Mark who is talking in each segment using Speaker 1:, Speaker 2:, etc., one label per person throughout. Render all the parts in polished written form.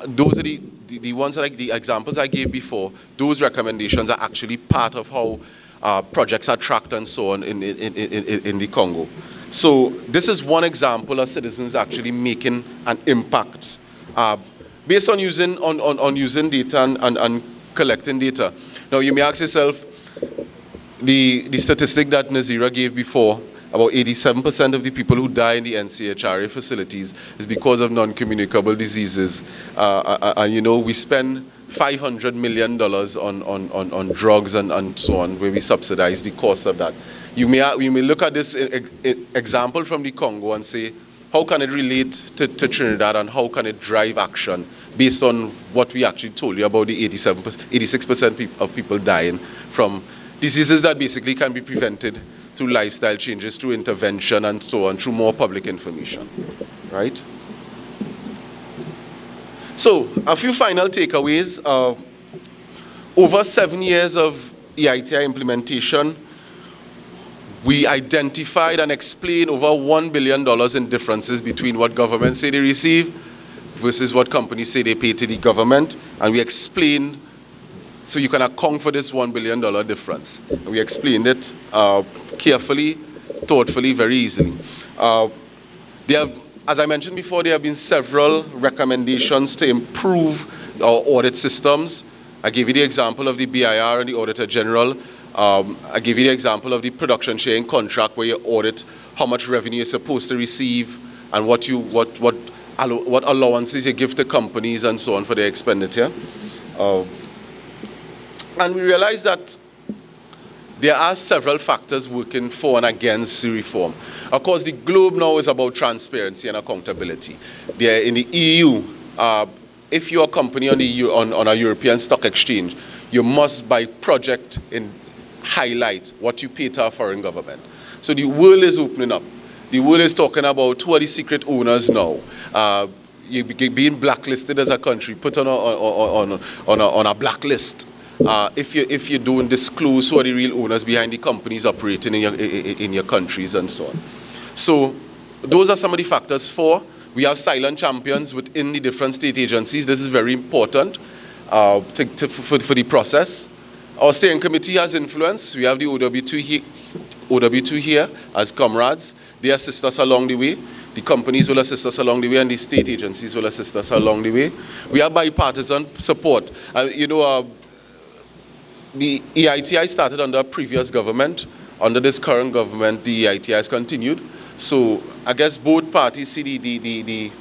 Speaker 1: those are the ones like the examples I gave before. Those recommendations are actually part of how projects are tracked and so on in the Congo. So this is one example of citizens actually making an impact based on using data and collecting data. Now you may ask yourself, the statistic that Nazira gave before, about 87% of the people who die in the NCHRA facilities is because of non-communicable diseases. And you know, we spend $500 million on drugs and so on, where we subsidize the cost of that. You may look at this example from the Congo and say, how can it relate to Trinidad, and how can it drive action based on what we actually told you about the 86% of people dying from diseases that basically can be prevented through lifestyle changes, through intervention and so on, through more public information, right? So, a few final takeaways. Over 7 years of EITI implementation, we identified and explained over $1 billion in differences between what governments say they receive versus what companies say they pay to the government. And we explained, so you can account for this $1 billion difference. And we explained it carefully, thoughtfully, very easily. As I mentioned before, there have been several recommendations to improve our audit systems. I gave you the example of the BIR and the Auditor General. I gave you the example of the production sharing contract, where you audit how much revenue you're supposed to receive and what allowances you give to companies and so on for their expenditure. And we realized that there are several factors working for and against the reform. Of course, the globe now is about transparency and accountability. There in the EU, if you're a company on a European stock exchange, you must by project highlight what you pay to a foreign government. So the world is opening up. The world is talking about who are the secret owners now. You're being blacklisted as a country, put on a blacklist. If you don't disclose who are the real owners behind the companies operating in your countries and so on. So those are some of the factors. We have silent champions within the different state agencies. This is very important for the process. Our steering committee has influence. We have the OWTU here as comrades. They assist us along the way. The companies will assist us along the way, and the state agencies will assist us along the way. We have bipartisan support. You know, the EITI started under a previous government. Under this current government, the EITI has continued. So I guess both parties see the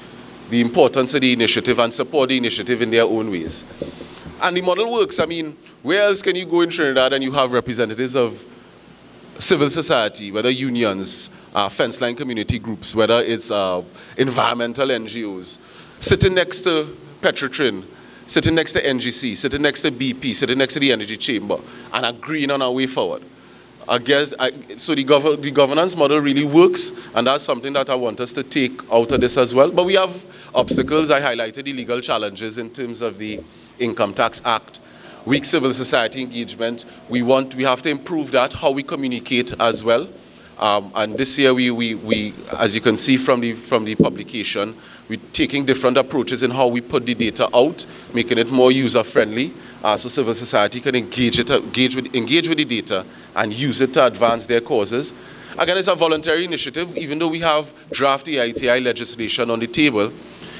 Speaker 1: importance of the initiative and support the initiative in their own ways. And the model works. I mean, where else can you go in Trinidad and you have representatives of civil society, whether unions, fence line community groups, whether it's environmental NGOs, sitting next to Petroleum, sitting next to NGC, sitting next to BP, sitting next to the Energy Chamber, and agreeing on our way forward. I guess, so the governance model really works, and that's something that I want us to take out of this as well. But we have obstacles. I highlighted the legal challenges in terms of the Income Tax Act, weak civil society engagement. We have to improve that, how we communicate as well. And this year, we as you can see from the publication, we're taking different approaches in how we put the data out, making it more user-friendly, so civil society can engage with the data and use it to advance their causes. Again, it's a voluntary initiative. Even though we have draft EITI legislation on the table,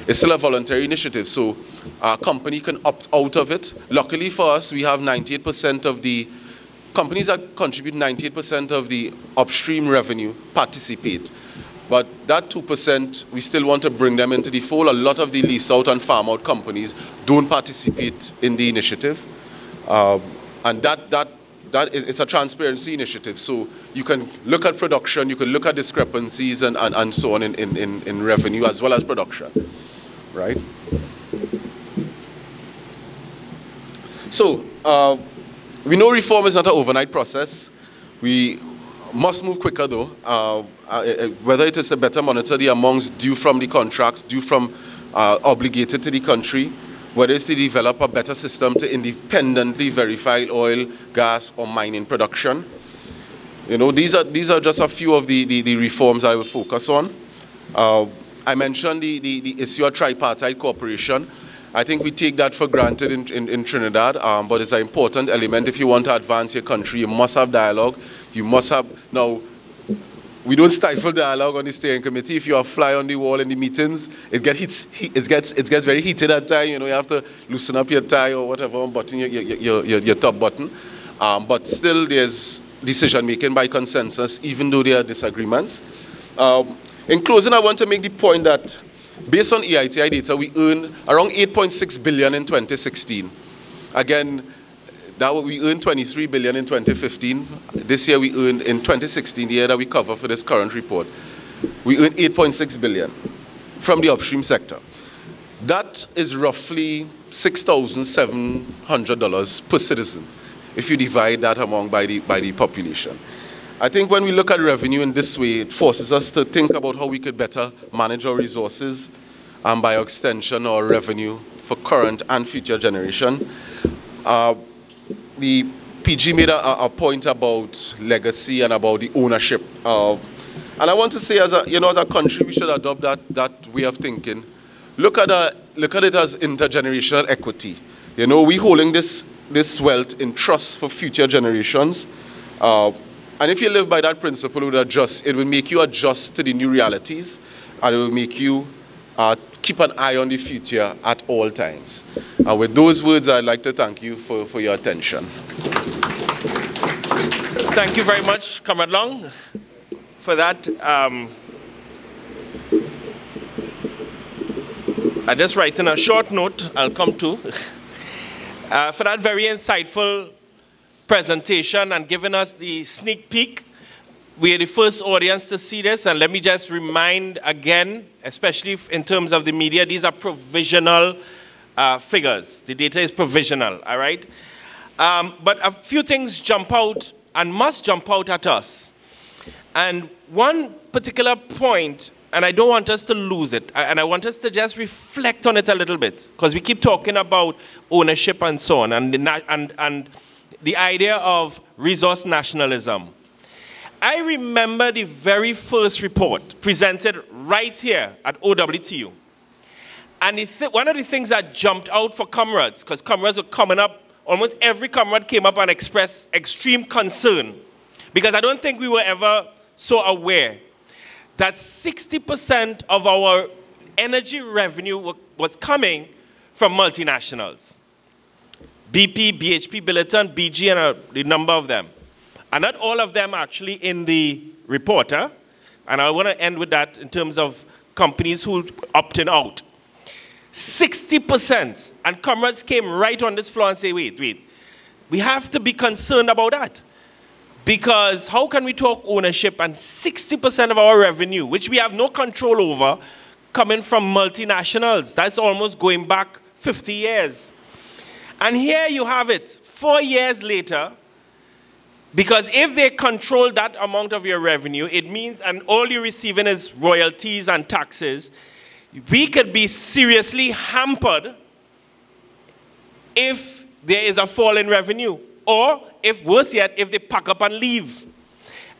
Speaker 1: it's still a voluntary initiative, so a company can opt out of it. Luckily for us, we have 98% of the companies that contribute 98% of the upstream revenue participate. But that 2%, we still want to bring them into the fold. A lot of the lease out and farm out companies don't participate in the initiative. And it's a transparency initiative. So you can look at production, you can look at discrepancies and so on in revenue as well as production, right? So we know reform is not an overnight process. We must move quicker though, whether it is to better monitor the amounts due from the contracts, due from obligated to the country, whether it's to develop a better system to independently verify oil, gas, or mining production. You know, these are just a few of the reforms I will focus on. I mentioned the issue of tripartite cooperation. I think we take that for granted in Trinidad, but it's an important element. If you want to advance your country, you must have dialogue. You must have, now, we don't stifle dialogue on the steering committee. If you are fly on the wall in the meetings, it gets very heated at times. You know, you have to loosen up your tie or whatever, button your top button. But still, there's decision making by consensus, even though there are disagreements. In closing, I want to make the point that based on EITI data, we earned around 8.6 billion in 2016. Again, we earned 23 billion in 2015. This year we earned, in 2016, the year that we cover for this current report, we earned 8.6 billion from the upstream sector. That is roughly $6,700 per citizen, if you divide that among by the population. I think when we look at revenue in this way, it forces us to think about how we could better manage our resources and by extension our revenue for current and future generation. The PG made a point about legacy and about the ownership. And I want to say, as a country, we should adopt that way of thinking. Look at it as intergenerational equity. You know, we're holding this wealth in trust for future generations. And if you live by that principle, it will make you adjust to the new realities, and it will make you keep an eye on the future at all times. And with those words, I'd like to thank you for your attention.
Speaker 2: Thank you very much, Comrade Long, for that. I just write in a short note, I'll come to, for that very insightful presentation and giving us the sneak peek. We are the first audience to see this, and let me just remind again, especially in terms of the media, these are provisional figures. The data is provisional, all right? But a few things jump out and must jump out at us. And one particular point, and I don't want us to lose it, and I want us to just reflect on it a little bit, because we keep talking about ownership and so on, and the idea of resource nationalism. I remember the very first report presented right here at OWTU. And one of the things that jumped out for comrades, because comrades were coming up, almost every comrade came up and expressed extreme concern, because I don't think we were ever so aware that 60% of our energy revenue was coming from multinationals. BP, BHP, Billiton, BG, and the number of them. And not all of them actually in the report. And I want to end with that in terms of companies who opted out. 60%. And comrades came right on this floor and say, wait. We have to be concerned about that. Because how can we talk ownership and 60% of our revenue, which we have no control over, coming from multinationals? That's almost going back 50 years. And here you have it, 4 years later, because if they control that amount of your revenue, it means, and all you're receiving is royalties and taxes, we could be seriously hampered if there is a fall in revenue, or if, worse yet, if they pack up and leave.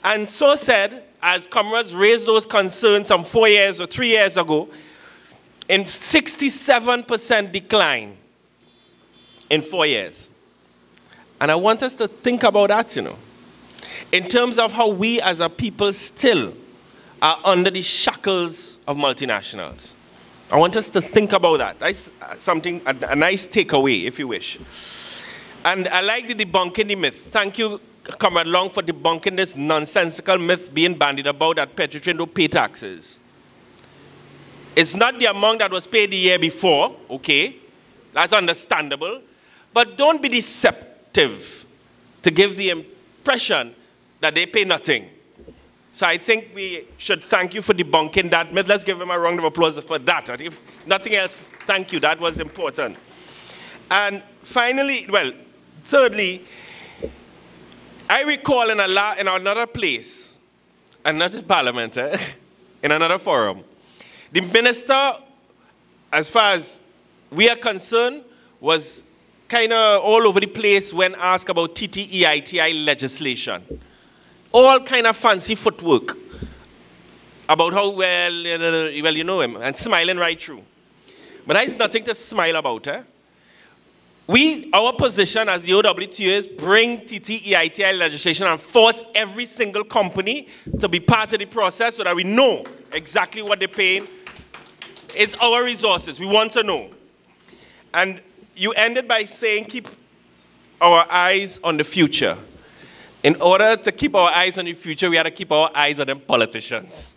Speaker 2: And so said, as comrades raised those concerns some 4 years or 3 years ago, in 67% decline in 4 years. And I want us to think about that, you know, in terms of how we as a people still are under the shackles of multinationals. I want us to think about that. That's something, a nice takeaway, if you wish. And I like the debunking the myth. Thank you, Comrade Long, for debunking this nonsensical myth being bandied about that Petroleum don't pay taxes. It's not the amount that was paid the year before, okay? That's understandable. But don't be deceptive to give the impression that they pay nothing. So I think we should thank you for debunking that myth. Let's give him a round of applause for that. If nothing else, thank you. That was important. And finally, well, thirdly, I recall in another place, another parliament, in another forum, the minister, as far as we are concerned, was kind of all over the place when asked about TTEITI legislation. All kind of fancy footwork about how well you know him, and smiling right through. But that is nothing to smile about. Our position as the OWTU is bring TTEITI legislation and force every single company to be part of the process so that we know exactly what they're paying. It's our resources. We want to know. And you ended by saying keep our eyes on the future. In order to keep our eyes on the future, we have to keep our eyes on them politicians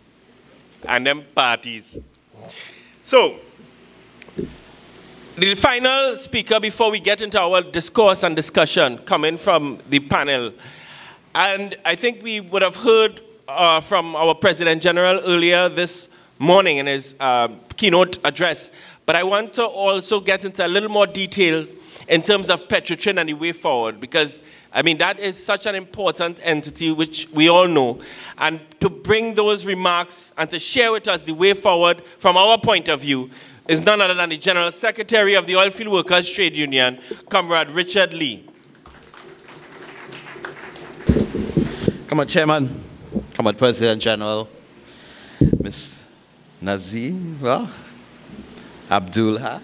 Speaker 2: and them parties. So, the final speaker before we get into our discourse and discussion coming from the panel. And I think we would have heard from our President General earlier this morning in his keynote address. But I want to also get into a little more detail in terms of Petrotrin and the way forward, because, I mean, that is such an important entity, which we all know. And to bring those remarks and to share with us the way forward from our point of view is none other than the General Secretary of the Oilfield Workers Trade Union, Comrade Richard Lee.
Speaker 3: Come on, Chairman. Come on, President General. Ms. Nazir, well, Abdullah,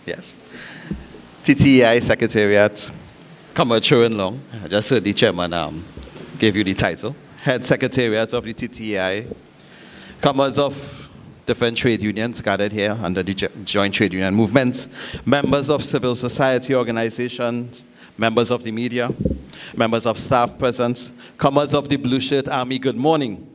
Speaker 3: yes. TTEI Secretariat, Comrade Churin Long. I just heard the Chairman gave you the title. Head Secretariat of the TTEI. Comrades of different trade unions gathered here under the Joint Trade Union Movement, members of civil society organizations, members of the media, members of staff present, comrades of the Blue Shirt Army, good morning.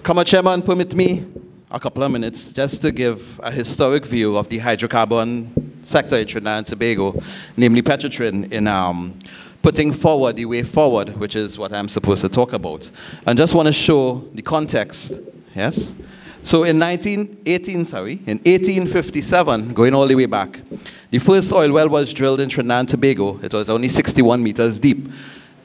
Speaker 3: Comrade Chairman, permit me a couple of minutes just to give a historic view of the hydrocarbon sector in Trinidad and Tobago, namely Petrotrin, in putting forward the way forward, which is what I'm supposed to talk about. And just want to show the context. Yes. So in 1857, going all the way back, the first oil well was drilled in Trinidad and Tobago. It was only 61 meters deep,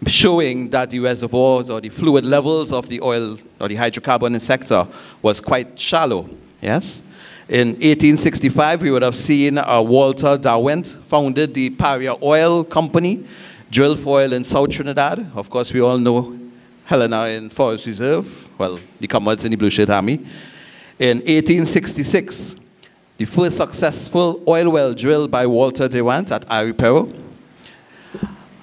Speaker 3: showing that the reservoirs or the fluid levels of the oil or the hydrocarbon sector was quite shallow. Yes. In 1865, we would have seen Walter Derwent founded the Paria Oil Company, drilled for oil in South Trinidad. Of course, we all know Helena in Forest Reserve, well, the comrades in the Blue Shirt Army. In 1866, the first successful oil well drilled by Walter Derwent at Aripero.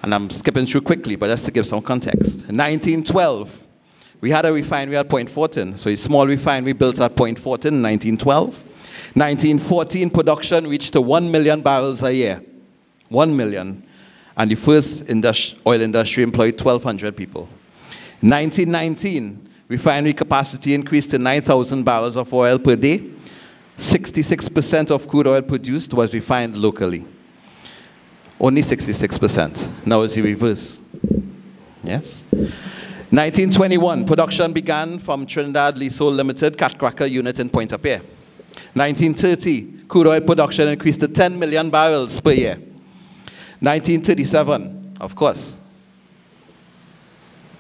Speaker 3: And I'm skipping through quickly, but just to give some context. In 1912, we had a refinery at Point Fortin, so a small refinery built at Point Fortin in 1912. 1914, production reached to 1 million barrels a year. 1 million. And the first oil industry employed 1,200 people. 1919, refinery capacity increased to 9,000 barrels of oil per day. 66% of crude oil produced was refined locally. Only 66%. Now it's the reverse. Yes. 1921, production began from Trinidad Leasehold Limited cat cracker unit in Pointe-à-Pierre. 1930, crude oil production increased to 10 million barrels per year. 1937, of course,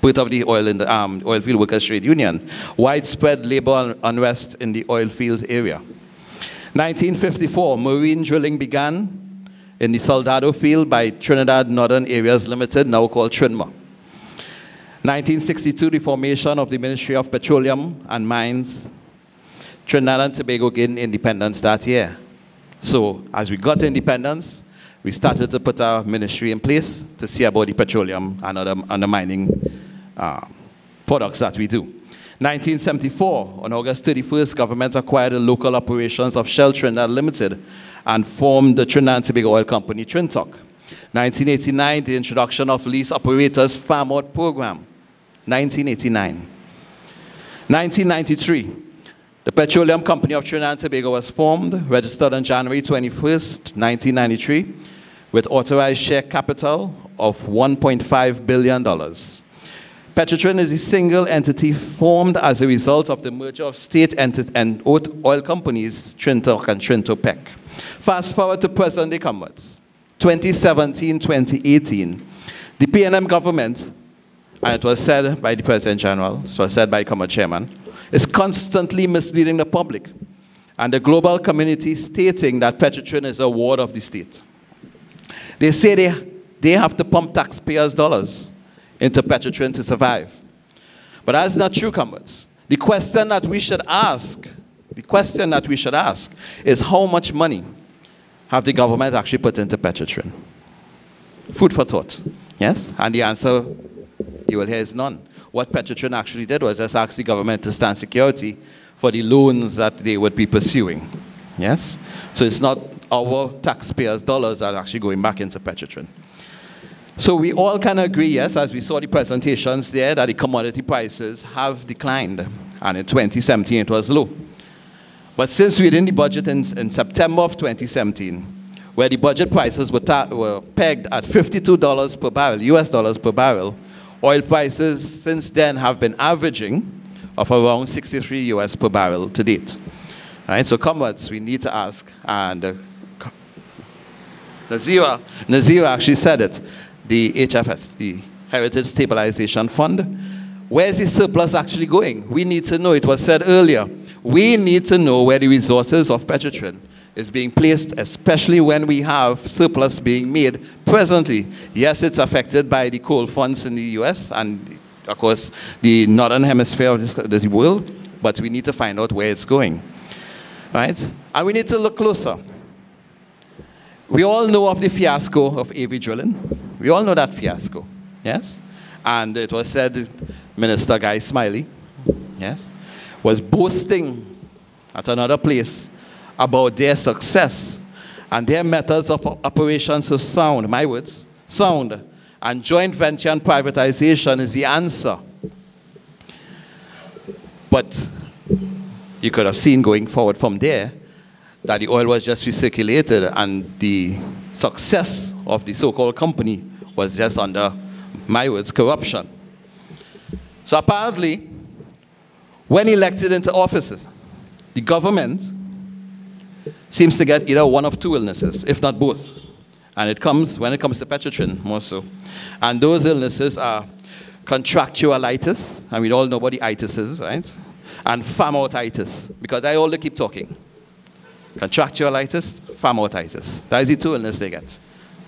Speaker 3: birth of the Oilfield Workers Trade Union, widespread labor unrest in the oil field area. 1954, marine drilling began in the Soldado field by Trinidad Northern Areas Limited, now called TRINMA. 1962, the formation of the Ministry of Petroleum and Mines. Trinidad and Tobago gained independence that year. So, as we got independence, we started to put our ministry in place to see about the petroleum and other mining products that we do. 1974, on August 31st, government acquired the local operations of Shell Trinidad Limited and formed the Trinidad and Tobago Oil Company, Trintoc. 1989, the introduction of Lease Operators Farm Out Program. 1989. 1993, the Petroleum Company of Trinidad and Tobago was formed, registered on January 21st, 1993, with authorized share capital of $1.5 billion. Petrotrin is a single entity formed as a result of the merger of state and oil companies, Trintoc and Trintopec. Fast forward to present day comrades. 2017-2018, the PNM government, and it was said by the President General, it was said by Comrade Chairman, is constantly misleading the public and the global community, stating that Petrotrin is a ward of the state. They say they have to pump taxpayers' dollars into Petrotrin to survive. But that's not true, comrades. The question that we should ask the question that we should ask is how much money have the government actually put into Petrotrin? Food for thought, yes? And the answer you will hear is none. What Petrotrin actually did was just ask the government to stand security for the loans that they would be pursuing, yes? So it's not our taxpayers' dollars that are actually going back into Petrotrin. So we all can agree, yes, as we saw the presentations there, that the commodity prices have declined. And in 2017, it was low. But since we're in the budget in September of 2017, where the budget prices were pegged at $52 per barrel, US dollars per barrel, oil prices since then have been averaging of around 63 US per barrel to date. All right, so comrades, we need to ask, and Nazira actually said it, the HFS, the Heritage Stabilization Fund, where's the surplus actually going? We need to know. It was said earlier. We need to know where the resources of Petrotrin is being placed, especially when we have surplus being made presently. Yes, it's affected by the coal funds in the US and, of course, the northern hemisphere of the world, but we need to find out where it's going. Right? And we need to look closer. We all know of the fiasco of Avery drilling. We all know that fiasco, yes? And it was said Minister Guy Smiley, yes, was boasting at another place about their success and their methods of operations so sound, my words, sound, and joint venture and privatization is the answer. But you could have seen going forward from there that the oil was just recirculated and the success of the so-called company was just under, my words, corruption. So apparently, when elected into offices, the government seems to get either one of two illnesses, if not both. And it comes, when it comes to Petrotrin, more so. And those illnesses are contractualitis, and we all know what the itis is, right? And farmoutitis, because I only keep talking. Contractualitis, farmoutitis. That is the two illnesses they get.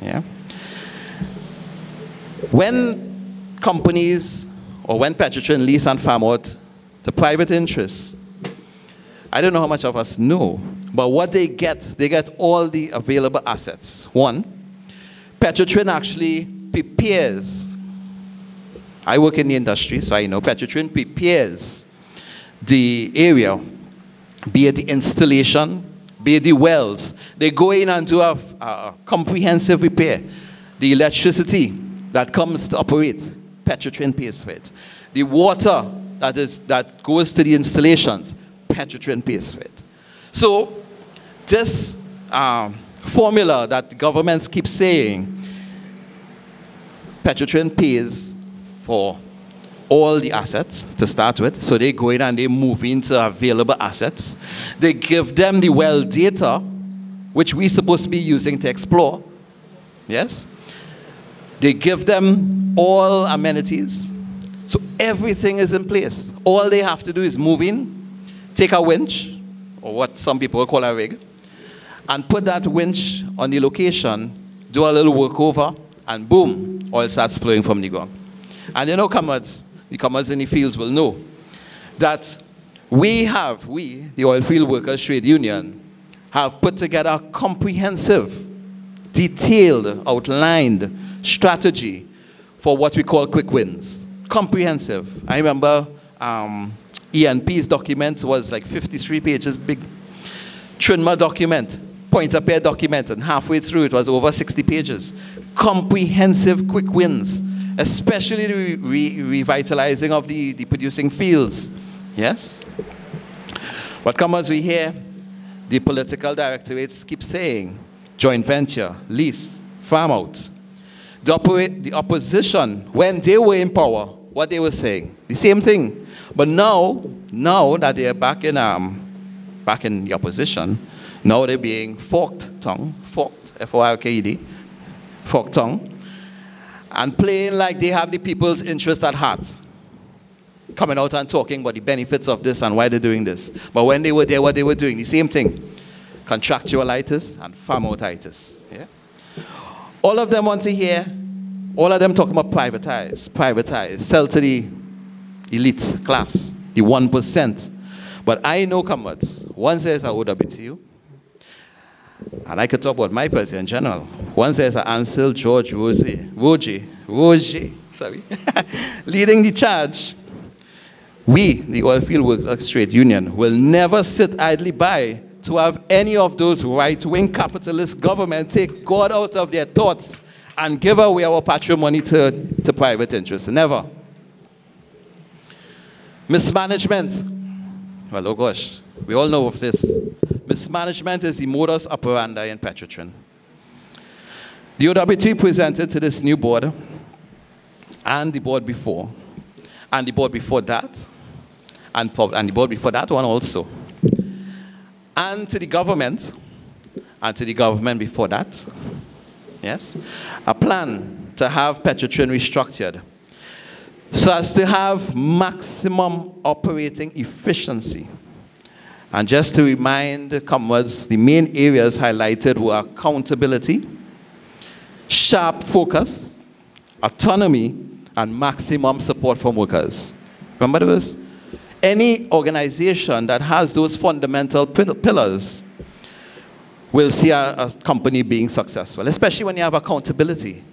Speaker 3: Yeah? When companies, or when Petrotrin lease and farm out to private interests, I don't know how much of us know, but what they get all the available assets. One, Petrotrin actually prepares, I work in the industry, so I know Petrotrin prepares the area, be it the installation, be it the wells. They go in and do a comprehensive repair. The electricity that comes to operate, Petrotrin pays for it. The water that goes to the installations, Petrotrin pays for it. So this formula that governments keep saying, Petrotrin pays for all the assets to start with, so they go in and they move into available assets. They give them the well data, which we're supposed to be using to explore, yes? They give them all amenities, so everything is in place. All they have to do is move in, take a winch, or what some people call a rig, and put that winch on the location, do a little workover, and boom, oil starts flowing from the ground. And you know, comrades, the comrades in the fields will know that we, the Oil Field Workers Trade Union, have put together a comprehensive, detailed, outlined strategy for what we call quick wins. Comprehensive. I remember ENP's document was like 53 pages big. Trinma document, point-of-pair document, and halfway through it was over 60 pages. Comprehensive quick wins, especially the revitalizing of the producing fields. Yes? What comes as we hear, the political directorates keep saying, joint venture, lease, farm out. The opposition, when they were in power, what they were saying, the same thing. But now that they're back in the opposition, now they're being forked, F-O-R-K-E-D, forked tongue, and playing like they have the people's interest at heart. Coming out and talking about the benefits of this and why they're doing this. But when they were there, what they were doing, the same thing. Contractualitis and farmoutitis. Yeah? All of them want to hear, all of them talking about privatize, sell to the elite class, the 1%. But I know, comrades, One says a OWTU. And I could talk about my President General. One says Ansel George Roger, sorry, leading the charge. We, the Oilfield Workers Trade Union, will never sit idly by to have any of those right-wing capitalist governments take God out of their thoughts and give away our patrimony to private interests. Never. Mismanagement. Well, oh gosh, we all know of this. Mismanagement is the modus operandi in Petrotrin. The OWTU presented to this new board, and the board before, and the board before that, and the board before that one also, and to the government before that, yes, a plan to have Petrotrin restructured so as to have maximum operating efficiency. And just to remind comrades, the main areas highlighted were accountability, sharp focus, autonomy, and maximum support from workers. Remember those? Any organization that has those fundamental pillars will see a company being successful, especially when you have accountability.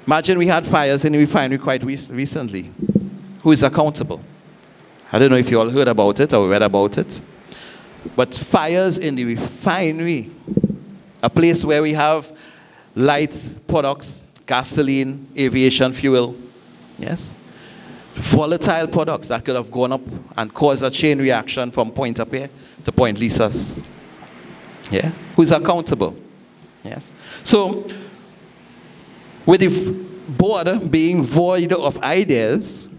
Speaker 3: Imagine we had fires in the refinery quite recently. Who is accountable? I don't know if you all heard about it or read about it, but fires in the refinery, a place where we have light products, gasoline, aviation fuel, yes, volatile products that could have gone up and caused a chain reaction from point up here to point Lisas. Yeah, who's accountable? Yes. So, with the board being void of ideas,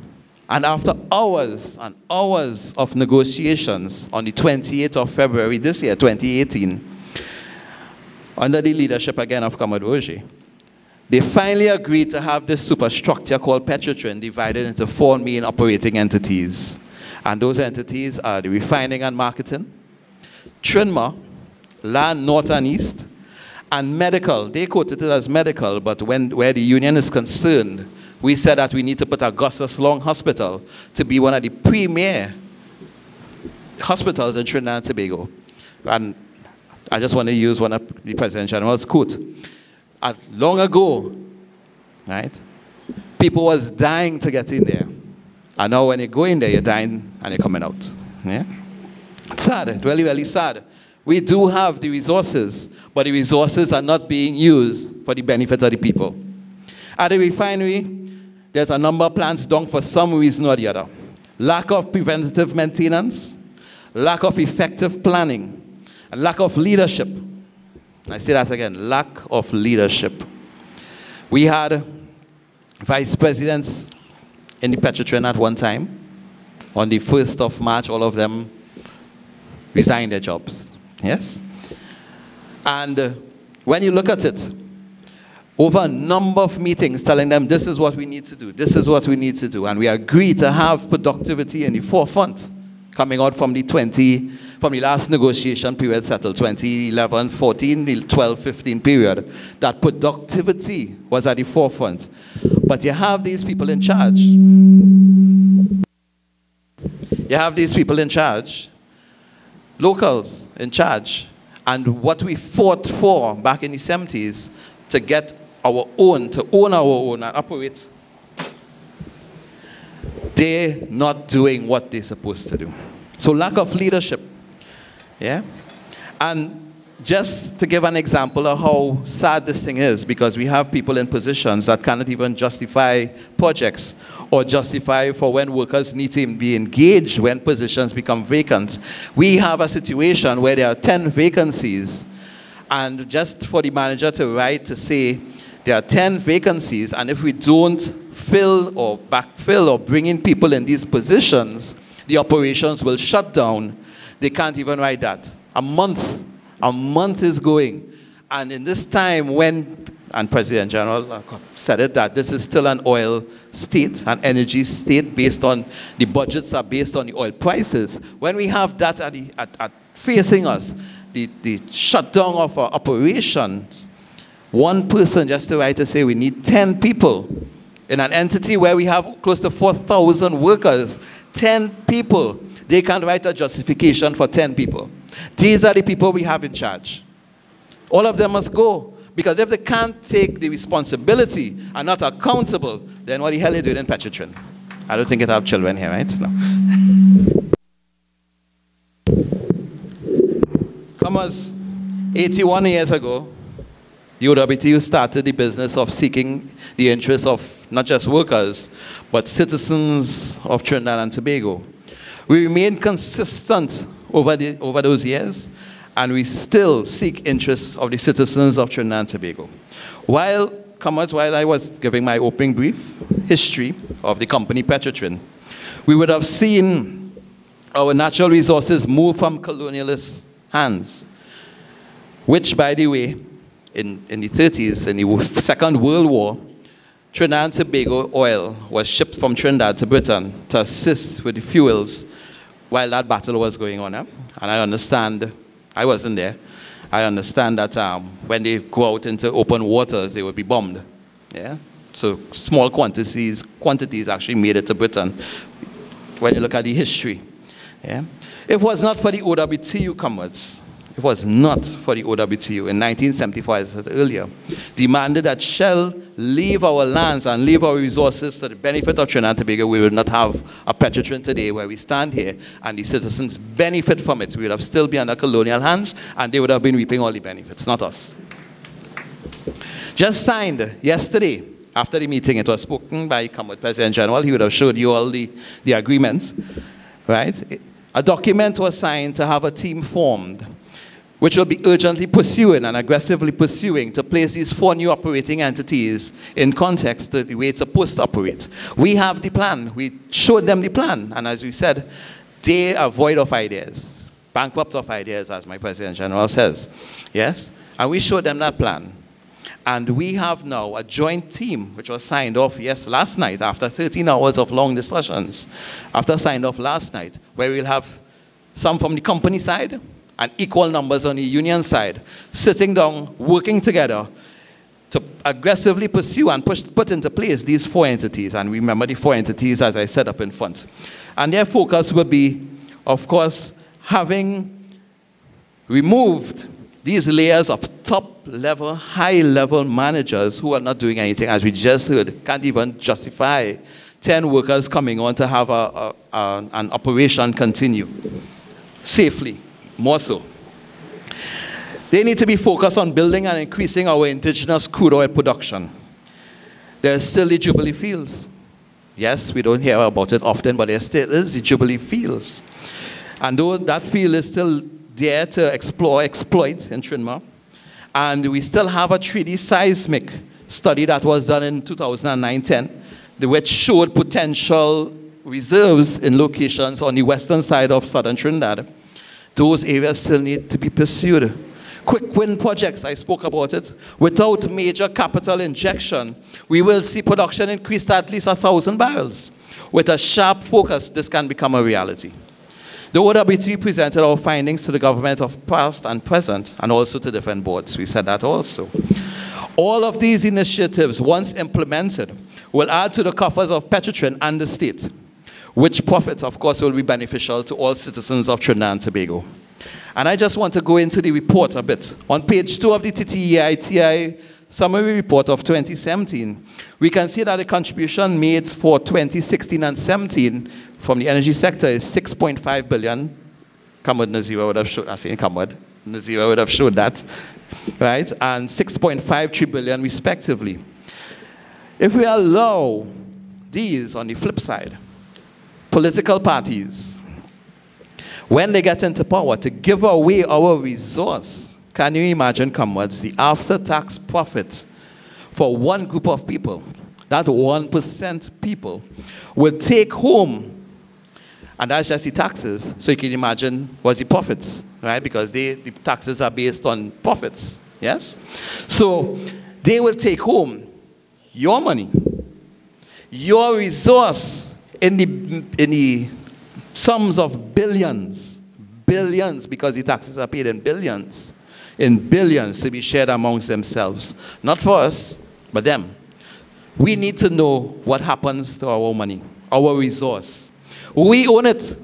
Speaker 3: and after hours and hours of negotiations on the 28th of February this year, 2018, under the leadership again of Comrade Roger, they finally agreed to have this superstructure called Petrotrin divided into 4 main operating entities. And those entities are the refining and marketing, Trinma, land north and east, and medical. They quoted it as medical, but where the union is concerned, we said that we need to put Augustus Long Hospital to be one of the premier hospitals in Trinidad and Tobago. And I just want to use one of the President General's quote. Long ago, right, people was dying to get in there. And now when you go in there, you're dying and you're coming out. Yeah? It's sad, it's really, really sad. We do have the resources, but the resources are not being used for the benefit of the people. At the refinery, there's a number of plants down for some reason or the other. Lack of preventative maintenance, lack of effective planning, and lack of leadership. I say that again, lack of leadership. We had vice presidents in the Petrotrin at one time. On the 1st of March, all of them resigned their jobs. Yes? And when you look at it, over a number of meetings telling them this is what we need to do, this is what we need to do, and we agreed to have productivity in the forefront, coming out from the last negotiation period settled, 2011-14, the 12-15 period, that productivity was at the forefront. But you have these people in charge. You have these people in charge, locals in charge, and what we fought for back in the 70s to get our own, to own our own and operate, they're not doing what they're supposed to do. So lack of leadership, yeah? And just to give an example of how sad this thing is, because we have people in positions that cannot even justify projects or justify for when workers need to be engaged when positions become vacant. We have a situation where there are 10 vacancies, and just for the manager to write to say there are 10 vacancies, and if we don't fill or backfill or bring in people in these positions, the operations will shut down. They can't even write that. A month is going. And in this time when, and President General said it, that this is still an oil state, an energy state based on, the budgets are based on the oil prices. When we have that at facing us, the shutdown of our operations, one person just to write to say we need 10 people in an entity where we have close to 4,000 workers, 10 people They can write a justification for 10 people. These are the people we have in charge. All of them must go. Because if they can't take the responsibility and not accountable, then what the hell are you doing in Petrotrin? I don't think it have children here, right? No. Commerce, 81 years ago, the OWTU started the business of seeking the interests of not just workers, but citizens of Trinidad and Tobago. We remained consistent over those years, and we still seek interests of the citizens of Trinidad and Tobago. While I was giving my opening brief history of the company Petrotrin, we would have seen our natural resources move from colonialist hands, which, by the way, in the 30s, in the Second World War, Trinidad and Tobago oil was shipped from Trinidad to Britain to assist with the fuels while that battle was going on. And I understand, I wasn't there, I understand that when they go out into open waters, they would be bombed. Yeah? So small quantities actually made it to Britain when you look at the history. Yeah? It was not for the OWTU, comrades. It was not for the OWTU. In 1974, as I said earlier, demanded that Shell leave our lands and leave our resources to the benefit of Trinidad and Tobago. We would not have a Petrotrin today where we stand here and the citizens benefit from it. We would have still been under colonial hands and they would have been reaping all the benefits, not us. Just signed yesterday, after the meeting, it was spoken by Comrade President General. He would have showed you all the agreements, right? A document was signed to have a team formed which will be urgently pursuing and aggressively pursuing to place these 4 new operating entities in context to the way it's supposed to operate. We have the plan. We showed them the plan. And as we said, they are void of ideas, bankrupt of ideas, as my President General says. Yes? And we showed them that plan. And we have now a joint team, which was signed off, last night, after 13 hours of long discussions, after signed off last night, where we'll have some from the company side, and equal numbers on the union side, sitting down, working together to aggressively pursue and put into place these 4 entities. And remember the 4 entities as I set up in front. And their focus will be, of course, having removed these layers of top-level, high-level managers who are not doing anything, as we just heard, can't even justify 10 workers coming on to have an operation continue safely. More so. They need to be focused on building and increasing our indigenous crude oil production. There's still the Jubilee fields. Yes, we don't hear about it often, but there still is the Jubilee fields. And though that field is still there to exploit in Trinidad, and we still have a 3D seismic study that was done in 2009-10, which showed potential reserves in locations on the western side of southern Trinidad. Those areas still need to be pursued. Quick win projects, I spoke about it. Without major capital injection, we will see production increase to at least 1,000 barrels. With a sharp focus, this can become a reality. The OWTU presented our findings to the government of past and present, and also to different boards. We said that also. All of these initiatives, once implemented, will add to the coffers of Petrotrin and the state, which profits, of course, will be beneficial to all citizens of Trinidad and Tobago. And I just want to go into the report a bit. On page 2 of the TTEITI summary report of 2017, we can see that the contribution made for 2016 and 17 from the energy sector is 6.5 billion. Comrade Nazira would have showed, I say Comrade, Nazira would have showed that, right? And 6.53 billion respectively. If we allow these on the flip side, political parties, when they get into power, to give away our resource, can you imagine, comrades, the after-tax profit for one group of people, that 1% people, will take home, and that's just the taxes, so you can imagine what's the profits, right? Because the taxes are based on profits, yes? So they will take home your money, your resource, in the sums of billions, because the taxes are paid in billions to be shared amongst themselves. Not for us, but them. We need to know what happens to our money, our resource. We own it.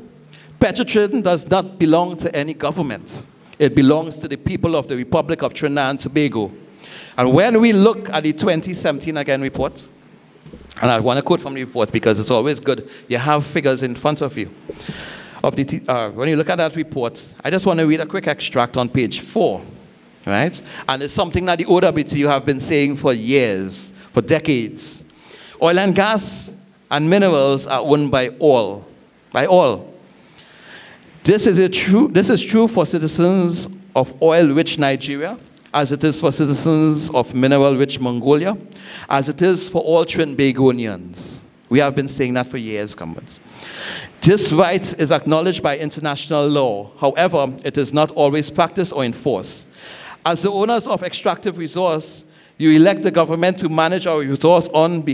Speaker 3: Petroleum does not belong to any government. It belongs to the people of the Republic of Trinidad and Tobago. And when we look at the 2017 again report, and I want to quote from the report because it's always good, you have figures in front of you. When you look at that report, I just want to read a quick extract on page 4, right? And it's something that the OWTU have been saying for years, for decades. Oil and gas and minerals are owned by all. By all. This is true for citizens of oil-rich Nigeria, as it is for citizens of mineral-rich Mongolia, as it is for all Trinbagonians. We have been saying that for years, comrades. This right is acknowledged by international law. However, it is not always practiced or enforced. As the owners of extractive resource, you elect the government to manage our resource on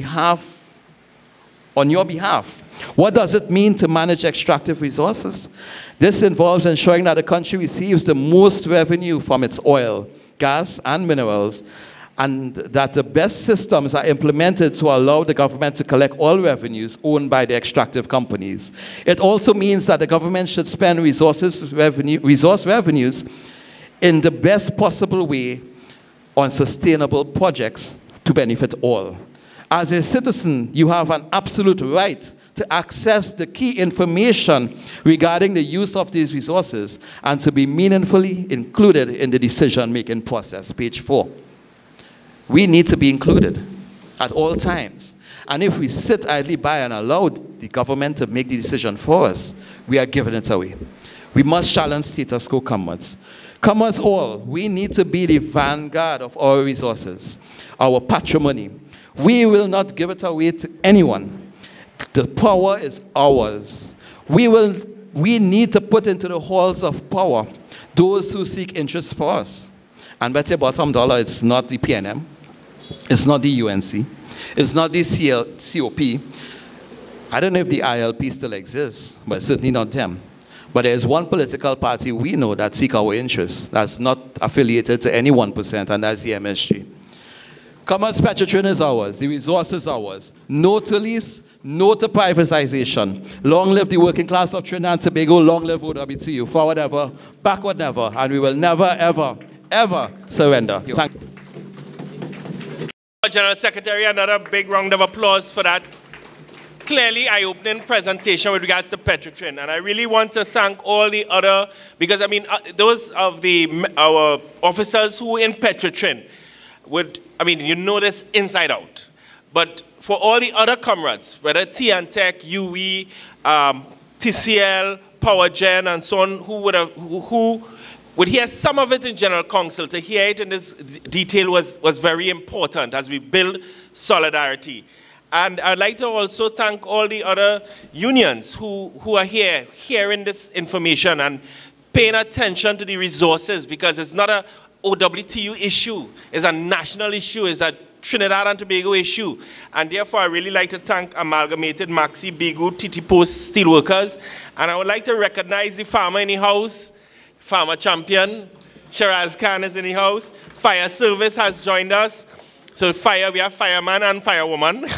Speaker 3: your behalf. What does it mean to manage extractive resources? This involves ensuring that the country receives the most revenue from its oil, gas, and minerals, and that the best systems are implemented to allow the government to collect all revenues owned by the extractive companies. It also means that the government should spend resource revenues in the best possible way on sustainable projects to benefit all. As a citizen, you have an absolute right to access the key information regarding the use of these resources and to be meaningfully included in the decision-making process. Page 4. We need to be included at all times. And if we sit idly by and allow the government to make the decision for us, we are giving it away. We must challenge status quo, comrades. Comrades all, we need to be the vanguard of our resources, our patrimony. We will not give it away to anyone. The power is ours. We need to put into the halls of power those who seek interest for us. And bet your bottom dollar, it's not the PNM, it's not the UNC, it's not the COP. I don't know if the ILP still exists, but certainly not them. But there's one political party we know that seek our interests, that's not affiliated to any 1%, and that's the MSG. Commerce Petroleum is ours, the resource is ours. No to lease, no to privatization. Long live the working class of Trinidad and Tobago, long live OWTU. Forward ever, backward never, and we will never, ever, ever surrender. Thank you.
Speaker 2: General Secretary, another big round of applause for that clearly eye-opening presentation with regards to Petroleum. And I really want to thank all the other, because I mean, those of our officers who in Petroleum you know this inside out. But for all the other comrades, whether T&Tech, UE, TCL, PowerGen, and so on, who would hear some of it in General Council, to hear it in this detail was very important as we build solidarity. And I'd like to also thank all the other unions who are here, hearing this information and paying attention to the resources, because it's not a OWTU issue, it's a national issue, it's a Trinidad and Tobago issue. And therefore, I really like to thank Amalgamated, Maxi, Bigu, TT Post Steelworkers. And I would like to recognize the farmer in the house, farmer champion, Shiraz Khan is in the house. Fire service has joined us. So we have fireman and firewoman.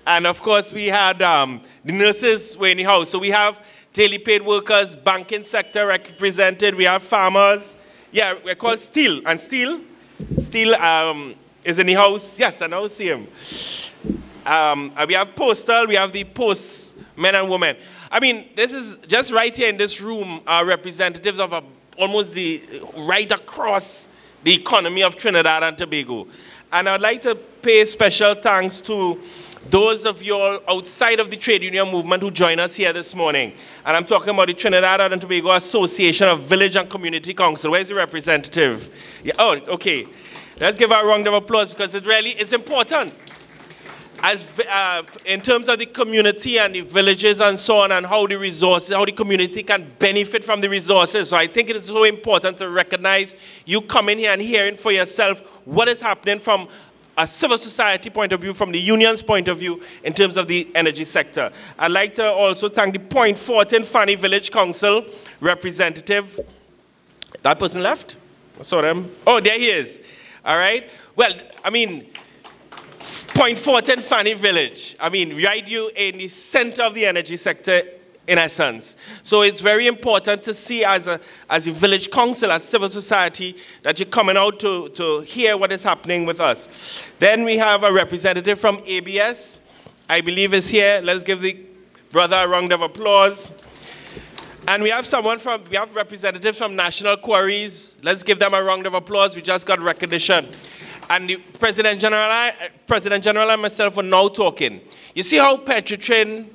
Speaker 2: And of course, we had the nurses were in the house. So we have daily paid workers, banking sector represented. We have farmers. Yeah, we're called Steel. And Steel is in the house. Yes, I now see him. We have Postal. We have the post men and women. I mean, this is just right here in this room are representatives of almost right across the economy of Trinidad and Tobago. And I'd like to pay special thanks to those of you all outside of the trade union movement who join us here this morning. And I'm talking about the Trinidad and Tobago Association of Village and Community Council. Where's the representative? Yeah, oh, okay. Let's give her a round of applause, because it's important. In terms of the community and the villages and so on, and how the community can benefit from the resources. So I think it is so important to recognize you coming here and hearing for yourself what is happening from a civil society point of view, from the union's point of view, in terms of the energy sector. I'd like to also thank the Point Fortin Fanny Village Council representative. That person left? I saw them. Oh, there he is. All right. Well, I mean, Point Fortin Fanny Village. I mean, right you in the center of the energy sector in essence. So it's very important to see as a village council, as civil society, that you're coming out to hear what is happening with us. Then we have a representative from ABS, I believe is here. Let's give the brother a round of applause. And we have representatives from National Quarries. Let's give them a round of applause. We just got recognition. And the President General and myself are now talking. You see how Petroleum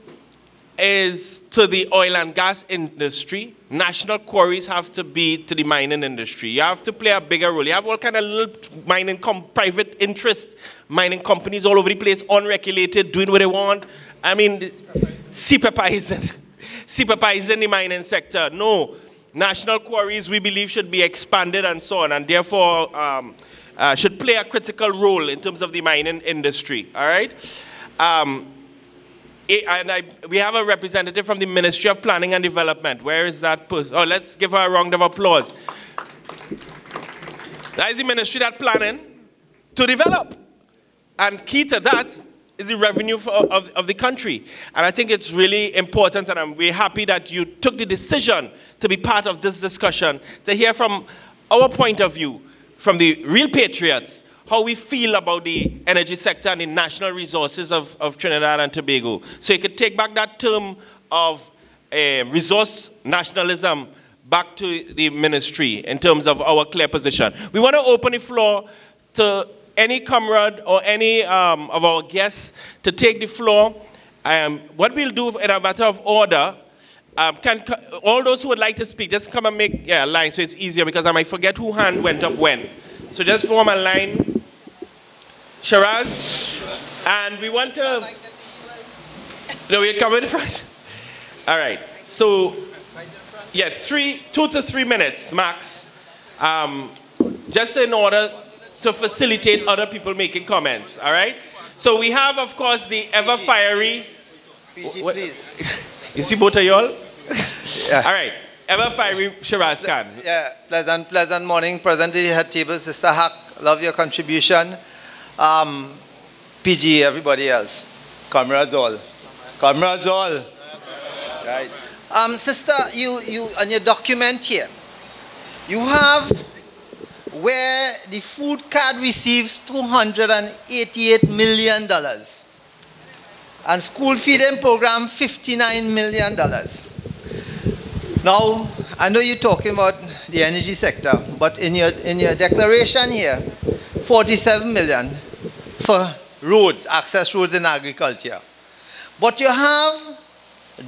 Speaker 2: is to the oil and gas industry? National Quarries have to be to the mining industry. You have to play a bigger role. You have all kind of little mining private interest mining companies all over the place, unregulated, doing what they want. I mean, supervising the mining sector. No, National Quarries, we believe, should be expanded and so on, and therefore should play a critical role in terms of the mining industry, all right? We have a representative from the Ministry of Planning and Development. Where is that person? Oh, let's give her a round of applause. That is the ministry that's planning to develop. And key to that is the revenue of the country. And I think it's really important, and we're happy that you took the decision to be part of this discussion, to hear from our point of view, from the real patriots, how we feel about the energy sector and the national resources of Trinidad and Tobago. So you could take back that term of resource nationalism back to the ministry in terms of our clear position. We want to open the floor to any comrade or any of our guests to take the floor. What we'll do in a matter of order, all those who would like to speak, just come and make a line so it's easier, because I might forget who hand went up when. So just form a line. Shiraz, and we want to... No, we'll come in front. All right, so, yeah, 2 to 3 minutes max, just in order to facilitate other people making comments, all right? So we have, of course, the ever-fiery...
Speaker 4: PG, please.
Speaker 2: You see both of y'all?
Speaker 4: Yeah.
Speaker 2: All right, ever-fiery Shiraz Khan.
Speaker 4: Yeah, pleasant morning. Present at the head table, Sister Hack, love your contribution. PG, everybody else. Comrades all. Comrades all. Right. Sister, you on your document here, you have where the food card receives $288 million. And school feeding program, $59 million. Now, I know you're talking about the energy sector, but in your declaration here, $47 million for roads, access roads in agriculture. But you have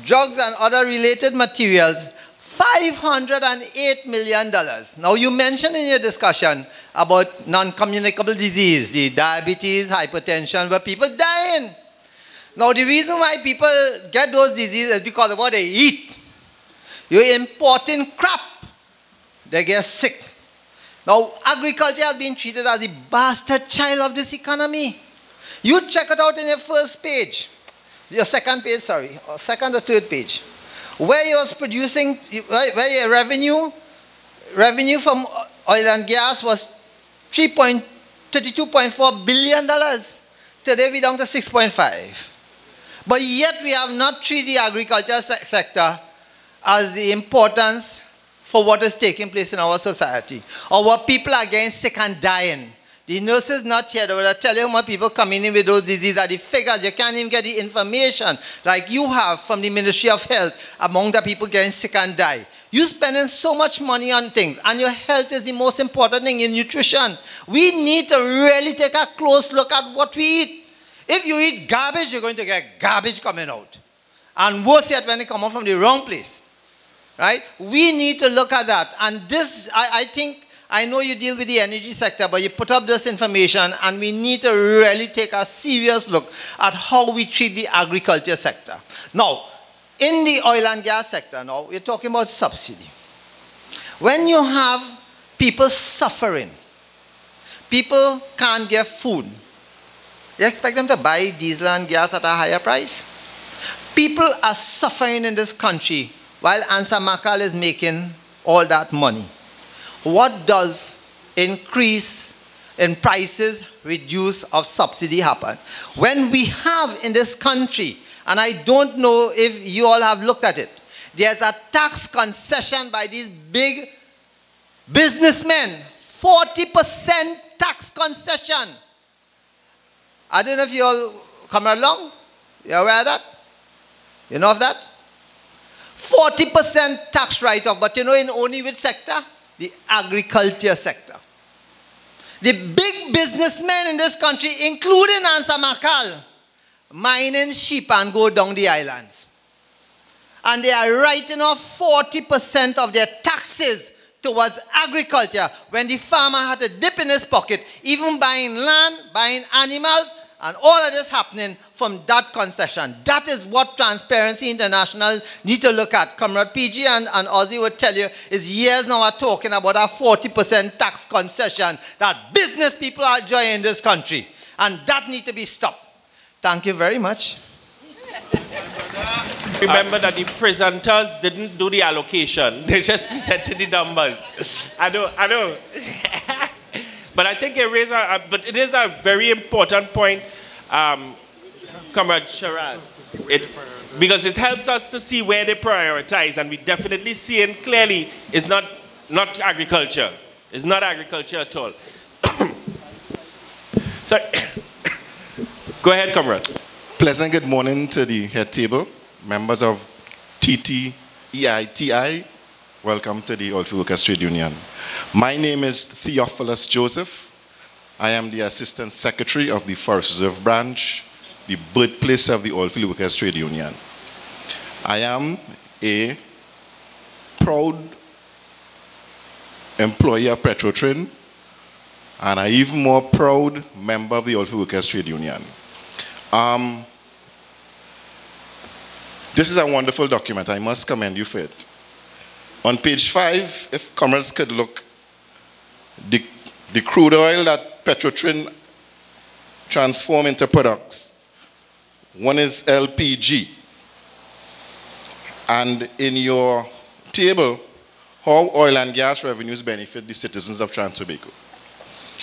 Speaker 4: drugs and other related materials, $508 million. Now you mentioned in your discussion about non-communicable disease, the diabetes, hypertension, where people dying. Now the reason why people get those diseases is because of what they eat. You're importing crap, they get sick. Now, agriculture has been treated as the bastard child of this economy. You check it out in your first page, your second page, sorry, or second or third page, where you're producing, where your revenue from oil and gas was $32.4 billion. Today we're down to 6.5. But yet we have not treated the agriculture sector as the importance for what is taking place in our society. Our people are getting sick and dying. The nurses not here, they will tell you how many people coming in with those diseases are the figures. You can't even get the information like you have from the Ministry of Health among the people getting sick and die. You're spending so much money on things, and your health is the most important thing in nutrition. We need to really take a close look at what we eat. If you eat garbage, you're going to get garbage coming out. And worse yet, when it comes out from the wrong place. Right? We need to look at that. And this, I think, I know you deal with the energy sector, but you put up this information, and we need to really take a serious look at how we treat the agriculture sector. Now, in the oil and gas sector, now, we're talking about subsidy. When you have people suffering, people can't get food, you expect them to buy diesel and gas at a higher price? People are suffering in this country while Ansa Makal is making all that money. What does increase in prices, reduce of subsidy happen? When we have in this country And I don't know if you all have looked at it. There's a tax concession by these big businessmen. 40% tax concession. I don't know if you all come along. You aware of that? You know of that? 40% tax write-off. But you know in only which sector? The agriculture sector. The big businessmen in this country, including Ansa Makal, mining sheep and go down the islands. And they are writing off 40% of their taxes towards agriculture when the farmer had to dip in his pocket, even buying land, buying animals, and all of this happening from that concession. That is what Transparency International need to look at. Comrade PG and Ozzy would tell you, is years now are talking about a 40% tax concession that business people are enjoying in this country. And that need to be stopped. Thank you very much.
Speaker 2: Remember that the presenters didn't do the allocation. They just presented the numbers. I know. But I think but it is a very important point, Comrade Shiraz. Because it helps us to see where they prioritize, and we definitely see it clearly it's not agriculture. It's not agriculture at all. So, go ahead, Comrade.
Speaker 5: Pleasant good morning to the head table, members of TTEITI. Welcome to the Oilfield Workers Trade Union. My name is Theophilus Joseph. I am the Assistant Secretary of the Forest Reserve Branch, the birthplace of the Oilfield Workers Trade Union. I am a proud employee of Petroleum, and an even more proud member of the Oilfield Workers Trade Union. This is a wonderful document. I must commend you for it. On page 5, if comrades could look, the crude oil that Petroleum transform into products. One is LPG. And in your table, how oil and gas revenues benefit the citizens of Trinidad and Tobago.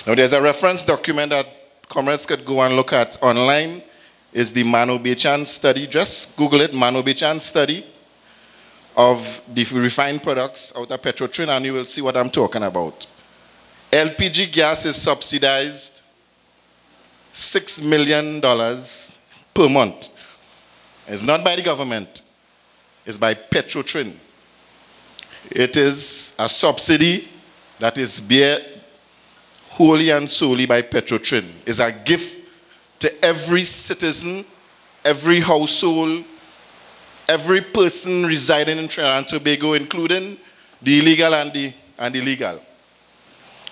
Speaker 5: Now there's a reference document that comrades could go and look at online. Is the Mano-Bechan study. Just Google it, Mano-Bechan study of the refined products out of Petroleum, and you will see what I'm talking about. LPG gas is subsidized $6 million per month. It's not by the government, it's by Petroleum. It is a subsidy that is bear wholly and solely by Petroleum. It's a gift to every citizen, every household, every person residing in Trinidad and Tobago, including the illegal and the legal.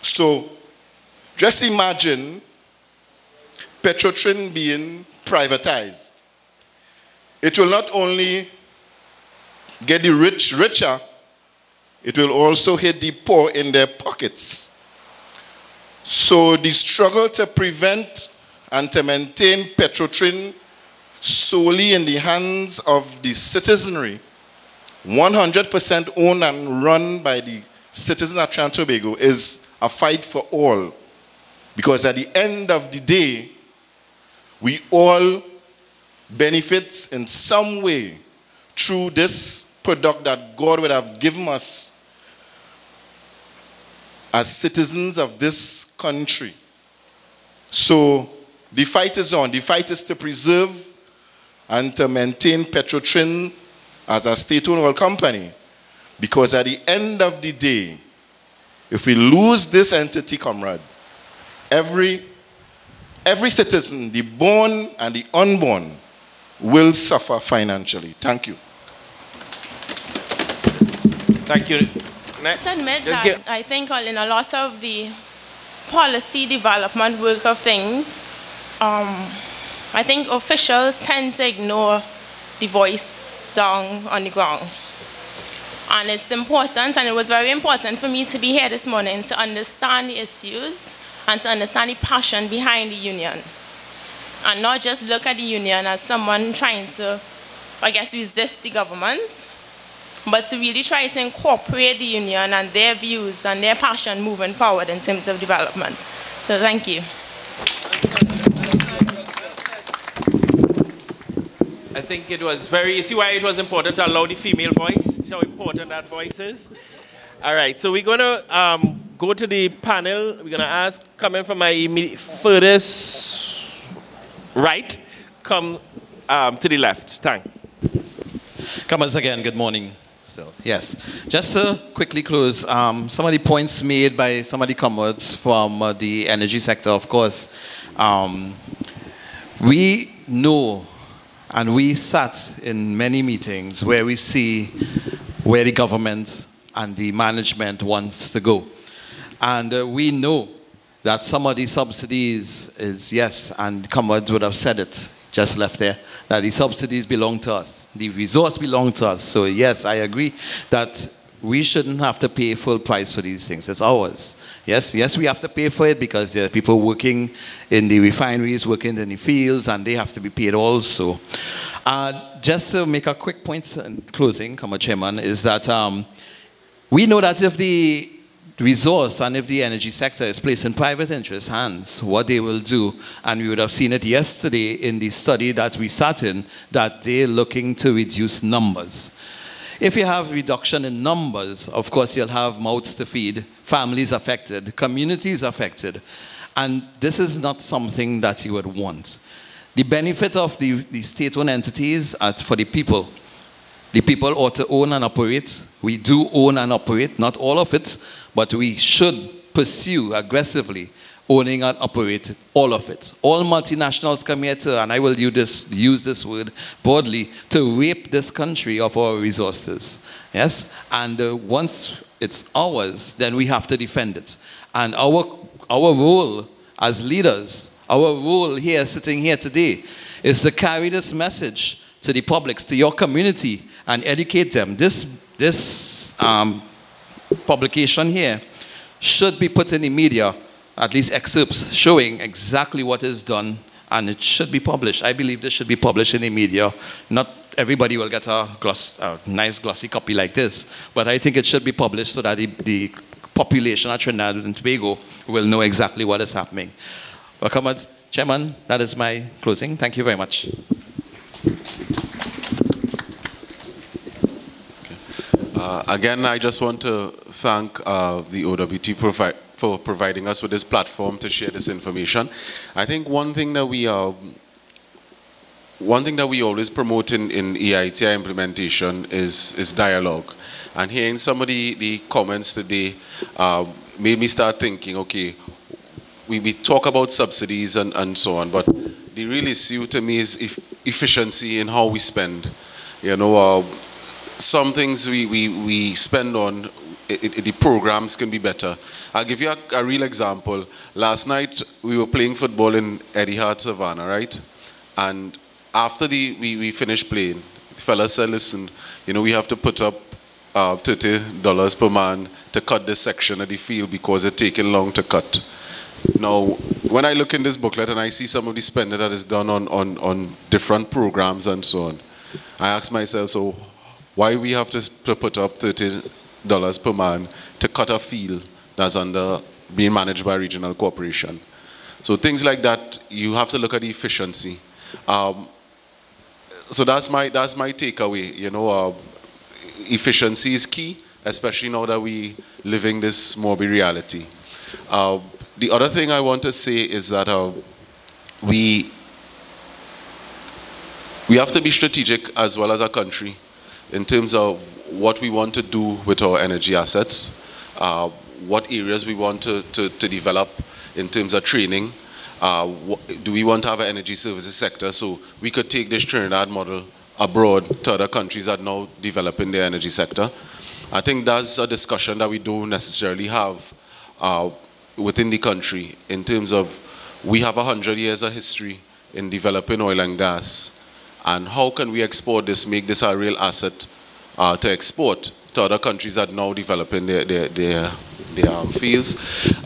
Speaker 5: So, just imagine Petroleum being privatized. It will not only get the rich richer, it will also hit the poor in their pockets. So, the struggle to prevent and to maintain Petroleum solely in the hands of the citizenry, 100% owned and run by the citizens of Trinidad and Tobago, is a fight for all. Because at the end of the day, we all benefit in some way through this product that God would have given us as citizens of this country. So, the fight is on. The fight is to preserve and to maintain Petroleum as a state-owned oil company. Because at the end of the day, if we lose this entity, comrade, every citizen, the born and the unborn, will suffer financially. Thank you.
Speaker 2: Thank you.
Speaker 6: To admit that I think in a lot of the policy development work of things, I think officials tend to ignore the voice down on the ground. And it's important, and it was very important for me to be here this morning to understand the issues and to understand the passion behind the union. And not just look at the union as someone trying to, I guess, resist the government, but to really try to incorporate the union and their views and their passion moving forward in terms of development. So thank you.
Speaker 2: think it was very, you see why it was important to allow the female voice? See how important that voice is? All right, so we're going to go to the panel. We're going to ask, coming from my furthest right, come to the left. Thanks.
Speaker 3: Come once again, good morning. So, yes, just to quickly close, some of the points made by some of the comrades from the energy sector, of course. We know and we sat in many meetings where we see where the government and the management wants to go. And we know that some of the subsidies is, yes, and comrades would have said it, just left there, that the subsidies belong to us. The resource belong to us. So yes, I agree that we shouldn't have to pay full price for these things. It's ours. Yes, we have to pay for it because there are people working in the refineries, working in the fields, and they have to be paid also. Just to make a quick point in closing, Comrade Chairman, is that we know that if the resource and if the energy sector is placed in private interest hands, what they will do, and we would have seen it yesterday in the study that we sat in, that they're looking to reduce numbers. If you have reduction in numbers, of course you'll have mouths to feed, families affected, communities affected, and this is not something that you would want. The benefit of the state-owned entities are for the people. The people ought to own and operate. We do own and operate, not all of it, but we should pursue aggressively owning and operate all of it. All multinationals come here to, and I will use this word broadly, to rape this country of our resources. Yes? And once it's ours, then we have to defend it. And our role as leaders, our role here, sitting here today, is to carry this message to the public, to your community, and educate them. This publication here should be put in the media, at least excerpts showing exactly what is done, and it should be published. I believe this should be published in the media. Not everybody will get a nice glossy copy like this, but I think it should be published so that the population of Trinidad and Tobago will know exactly what is happening. Welcome, Chairman. That is my closing. Thank you very much.
Speaker 1: Again, I just want to thank the OWTU for providing us with this platform to share this information. I think one thing that we always promote in EITI implementation is dialogue. And hearing some of the comments today made me start thinking, okay, we talk about subsidies and so on, but the real issue to me is efficiency in how we spend. You know, some things we spend on, the programs can be better. I'll give you a real example. Last night, we were playing football in Etihad Savannah, right? And after we finished playing, the fella said, listen, you know, we have to put up $30 per man to cut this section of the field because it's taking long to cut. Now, when I look in this booklet and I see some of the spending that is done on different programs and so on, I ask myself, so why we have to put up $30 per man to cut a field that's being managed by a regional corporation? So things like that, you have to look at the efficiency. So that's my takeaway. You know, efficiency is key, especially now that we living this Morbi reality. The other thing I want to say is that we have to be strategic as well as a country in terms of what we want to do with our energy assets, what areas we want to develop in terms of training. Do we want to have an energy services sector so we could take this Trinidad model abroad to other countries that are now developing their energy sector? I think that's a discussion that we don't necessarily have within the country in terms of we have 100 years of history in developing oil and gas. And how can we export this, make this a real asset to export to other countries that are now developing their fields?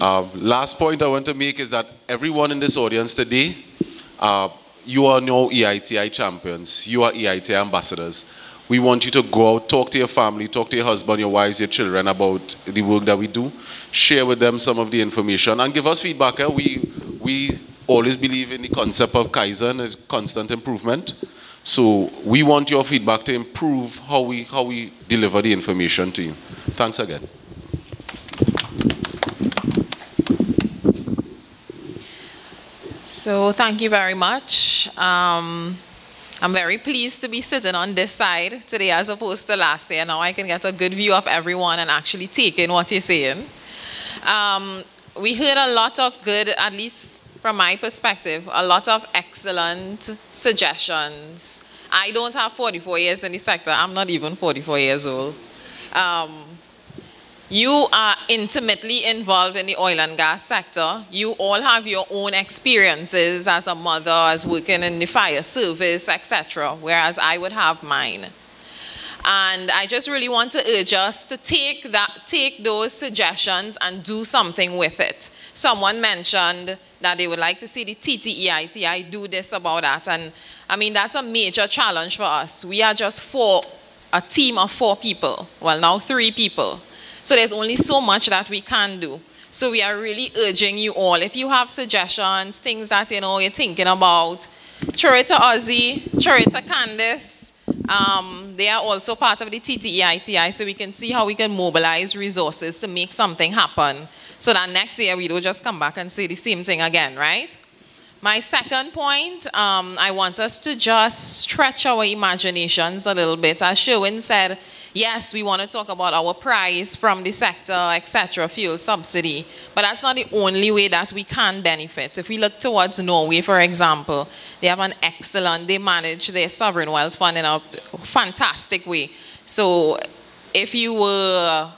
Speaker 1: Last point I want to make is that everyone in this audience today, you are now EITI champions. You are EITI ambassadors. We want you to go out, talk to your family, talk to your husband, your wives, your children about the work that we do. Share with them some of the information and give us feedback. We always believe in the concept of Kaizen as constant improvement. So we want your feedback to improve how we deliver the information to you. Thanks again.
Speaker 7: So thank you very much. I'm very pleased to be sitting on this side today as opposed to last year. Now I can get a good view of everyone and actually take in what you're saying. We heard a lot of good, at least from my perspective, a lot of excellent suggestions. I don't have 44 years in the sector. I'm not even 44 years old. You are intimately involved in the oil and gas sector. You all have your own experiences as a mother, as working in the fire service, etc., whereas I would have mine. And I just really want to urge us to take those suggestions and do something with it. Someone mentioned that they would like to see the TTEITI do this about that. And I mean, that's a major challenge for us. We are just a team of 4 people. Well, now 3 people. So there's only so much that we can do. So we are really urging you all, if you have suggestions, things that you're thinking about, throw it to Ozzy, throw it to Candice. They are also part of the TTEITI, so we can see how we can mobilize resources to make something happen. So that next year we don't just come back and say the same thing again, right? My second point, I want us to just stretch our imaginations a little bit. As Sherwin said, yes, we want to talk about our price from the sector, etc., fuel subsidy, but that's not the only way that we can benefit. If we look towards Norway, for example, they have an excellent, they manage their sovereign wealth fund in a fantastic way. So if you were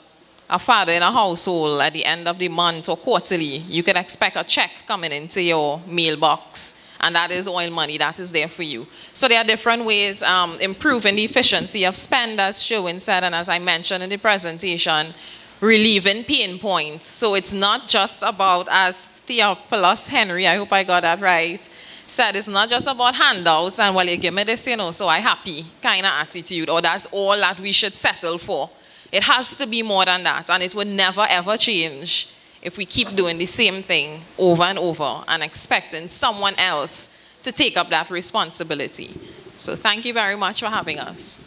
Speaker 7: a father in a household at the end of the month or quarterly, you could expect a check coming into your mailbox, and that is oil money that is there for you. So there are different ways improving the efficiency of spend, as Sherwin said, and as I mentioned in the presentation, relieving pain points. So it's not just about, as Theophilus Henry, I hope I got that right, said, it's not just about handouts and, well, you give me this, so I happy kind of attitude, or that's all that we should settle for. It has to be more than that, and it would never ever change if we keep doing the same thing over and over and expecting someone else to take up that responsibility. So thank you very much for having us.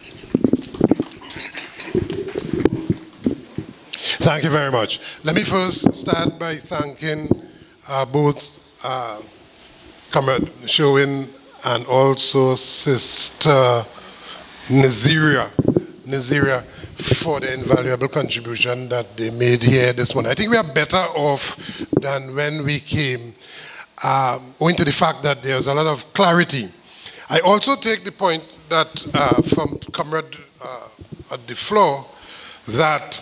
Speaker 8: Thank you very much. Let me first start by thanking both Comrade Sherwin and also Sister Naziria for the invaluable contribution that they made here this morning. I think we are better off than when we came, owing to the fact that there's a lot of clarity. I also take the point that from Comrade at the floor, that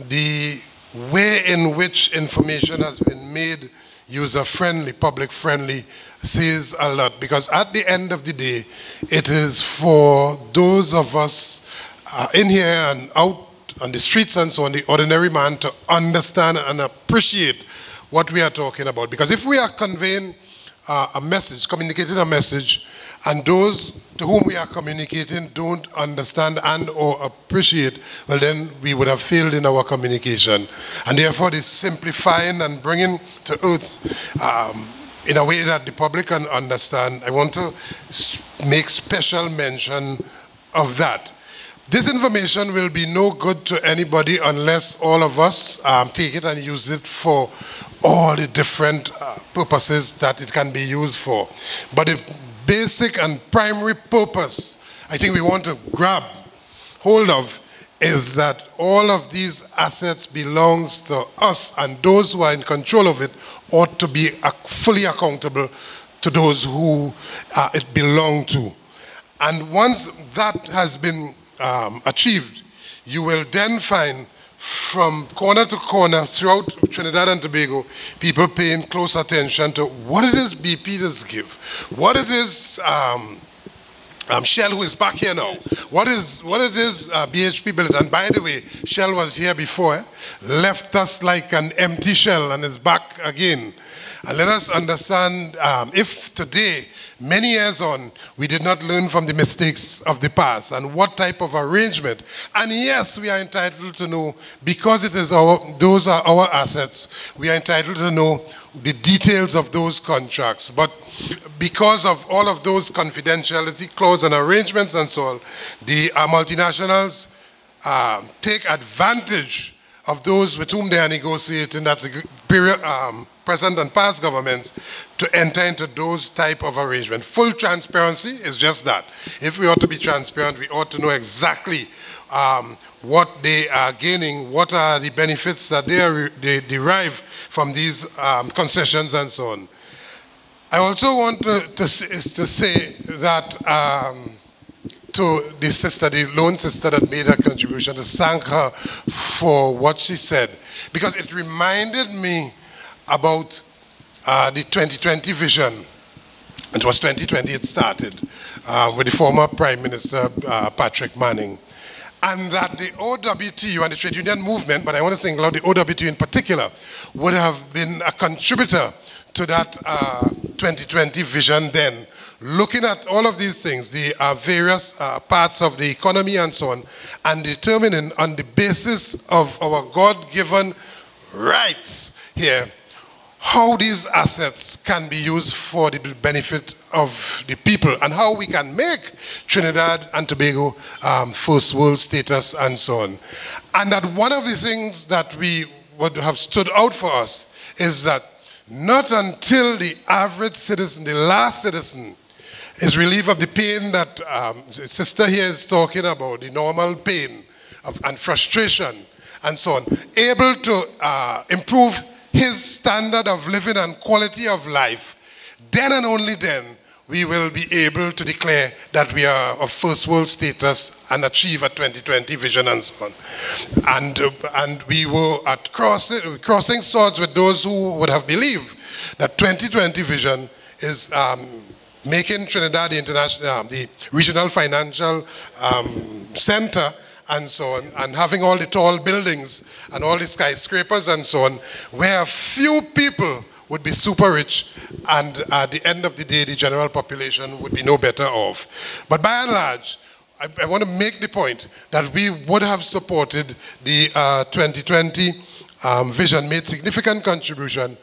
Speaker 8: the way in which information has been made user-friendly, public-friendly, says a lot. Because at the end of the day, it is for those of us in here and out on the streets and so on, the ordinary man, to understand and appreciate what we are talking about. Because if we are conveying a message, communicating a message, and those to whom we are communicating don't understand and or appreciate, well then we would have failed in our communication. And therefore this simplifying and bringing to earth in a way that the public can understand, I want to make special mention of that. This information will be no good to anybody unless all of us take it and use it for all the different purposes that it can be used for. But the basic and primary purpose I think we want to grab hold of is that all of these assets belongs to us, and those who are in control of it ought to be fully accountable to those who it belongs to. And once that has been achieved, you will then find from corner to corner throughout Trinidad and Tobago, people paying close attention to what it is BP does give, what it is Shell, who is back here now, what it is BHP built. And by the way, Shell was here before, left us like an empty shell and is back again. And let us understand, if today, many years on, we did not learn from the mistakes of the past and what type of arrangement. And yes, we are entitled to know, because it is those are our assets, we are entitled to know the details of those contracts. But because of all of those confidentiality clauses and arrangements and so on, the multinationals take advantage of those with whom they are negotiating, that's the period, present and past governments, to enter into those type of arrangements. Full transparency is just that. If we ought to be transparent, we ought to know exactly what they are gaining, what are the benefits that they derive from these concessions and so on. I also want to say that to the sister, the lone sister that made her contribution, to thank her for what she said, because it reminded me about the 2020 vision. It was 2020 it started with the former Prime Minister Patrick Manning. And that the OWTU and the trade union movement, but I want to single out the OWTU in particular, would have been a contributor to that 2020 vision then, looking at all of these things, the various parts of the economy and so on, and determining on the basis of our God-given rights here, how these assets can be used for the benefit of the people and how we can make Trinidad and Tobago first world status and so on. And that one of the things that we would have stood out for us is that not until the average citizen, the last citizen, is relieved of the pain that the sister here is talking about, the normal pain and frustration and so on, able to improve his standard of living and quality of life, then and only then we will be able to declare that we are of first world status and achieve a 2020 vision and so on. And we were at crossing swords with those who would have believed that 2020 vision is making Trinidad the international, the regional financial center and so on, and having all the tall buildings and all the skyscrapers and so on, where a few people would be super rich, and at the end of the day, the general population would be no better off. But by and large, I want to make the point that we would have supported the 2020 vision, made significant contribution,